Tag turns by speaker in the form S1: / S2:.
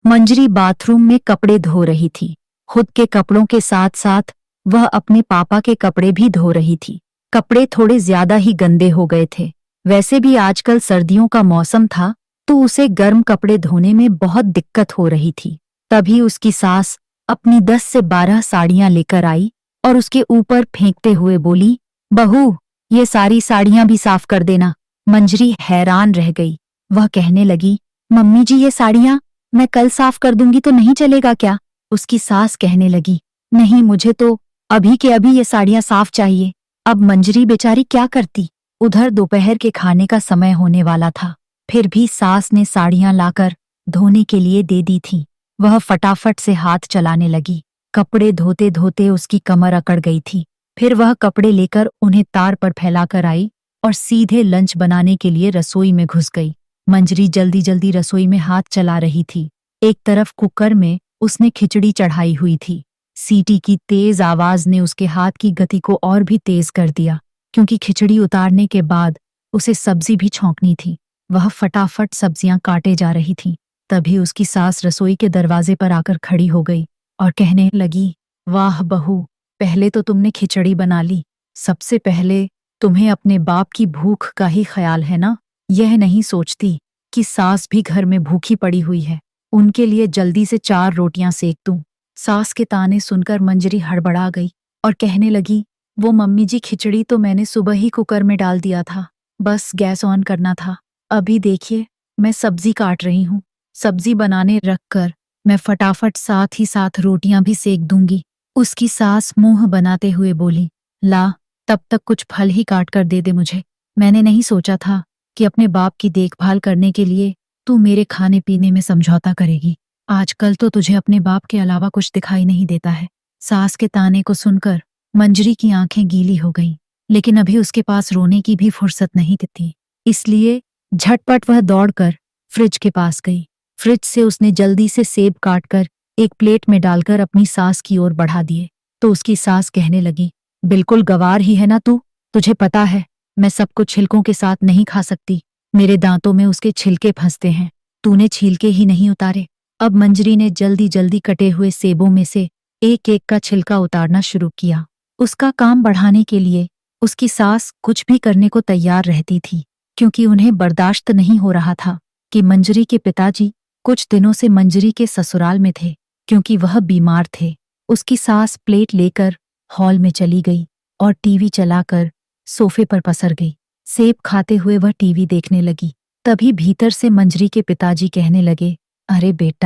S1: मंजरी bathroom में कपड़े धो रही थी। खुद के कपड़ों के साथ साथ वह अपने पापा के कपड़े भी धो रही थी। कपड़े थोड़े ज्यादा ही गंदे हो गए थे। वैसे भी आजकल सर्दियों का मौसम था तो उसे गर्म कपड़े धोने में बहुत दिक्कत हो रही थी। तभी उसकी सास अपनी 10 से 12 साड़ियां लेकर आई और उसके ऊपर फेंकते हुए बोली, बहू, ये सारी साड़ियां भी साफ कर देना। मंजरी हैरान रह गई। वह कहने लगी, मम्मी जी, ये साड़ियां मैं कल साफ कर दूंगी तो नहीं चलेगा क्या? उसकी सास कहने लगी, नहीं, मुझे तो अभी के अभी ये साड़ियां साफ चाहिए। अब मंजरी बेचारी क्या करती? उधर दोपहर के खाने का समय होने वाला था, फिर भी सास ने साड़ियां लाकर धोने के लिए दे दी थी। वह फटाफट से हाथ चलाने लगी। कपड़े धोते धोते उसकी कमर अकड़ गई थी। फिर वह कपड़े लेकर उन्हें तार पर फैलाकर आई और सीधे लंच बनाने के लिए रसोई में घुस गई। मंजरी जल्दी जल्दी रसोई में हाथ चला रही थी। एक तरफ कुकर में उसने खिचड़ी चढ़ाई हुई थी। सीटी की तेज आवाज ने उसके हाथ की गति को और भी तेज कर दिया, क्योंकि खिचड़ी उतारने के बाद उसे सब्जी भी छौंकनी थी। वह फटाफट सब्जियां काटे जा रही थी। तभी उसकी सास रसोई के दरवाजे पर आकर खड़ी हो गई और कहने लगी, वाह बहू, पहले तो तुमने खिचड़ी बना ली। सबसे पहले तुम्हें अपने बाप की भूख का ही ख्याल है ना? यह नहीं सोचती कि सास भी घर में भूखी पड़ी हुई है। उनके लिए जल्दी से 4 रोटियां सेक दूं। सास के ताने सुनकर मंजरी हड़बड़ा गई और कहने लगी, वो मम्मी जी, खिचड़ी तो मैंने सुबह ही कुकर में डाल दिया था, बस गैस ऑन करना था। अभी देखिए, मैं सब्जी काट रही हूँ। सब्जी बनाने रखकर मैं फटाफट साथ ही साथ रोटियां भी सेक दूंगी। उसकी सास मुंह बनाते हुए बोली, ला, तब तक कुछ फल ही काट कर दे दे मुझे। मैंने नहीं सोचा था कि अपने बाप की देखभाल करने के लिए तू मेरे खाने पीने में समझौता करेगी। आजकल तो तुझे अपने बाप के अलावा कुछ दिखाई नहीं देता है। सास के ताने को सुनकर मंजरी की आंखें गीली हो गईं, लेकिन अभी उसके पास रोने की भी फुर्सत नहीं थी। इसलिए झटपट वह दौड़कर फ्रिज के पास गई। फ्रिज से उसने जल्दी से सेब काटकर एक प्लेट में डालकर अपनी सास की ओर बढ़ा दिए। तो उसकी सास कहने लगी, बिल्कुल गवार ही है ना तू? तुझे पता है मैं सब कुछ छिलकों के साथ नहीं खा सकती। मेरे दांतों में उसके छिलके फंसते हैं। तूने छिलके ही नहीं उतारे। अब मंजरी ने जल्दी जल्दी कटे हुए सेबों में से एक एक का छिलका उतारना शुरू किया। उसका काम बढ़ाने के लिए उसकी सास कुछ भी करने को तैयार रहती थी, क्योंकि उन्हें बर्दाश्त नहीं हो रहा था कि मंजरी के पिताजी कुछ दिनों से मंजरी के ससुराल में थे, क्योंकि वह बीमार थे। उसकी सास प्लेट लेकर हॉल में चली गई और टीवी चलाकर सोफे पर पसर गई। सेब खाते हुए वह टीवी देखने लगी। तभी भीतर से मंजरी के पिताजी कहने लगे, अरे बेटा,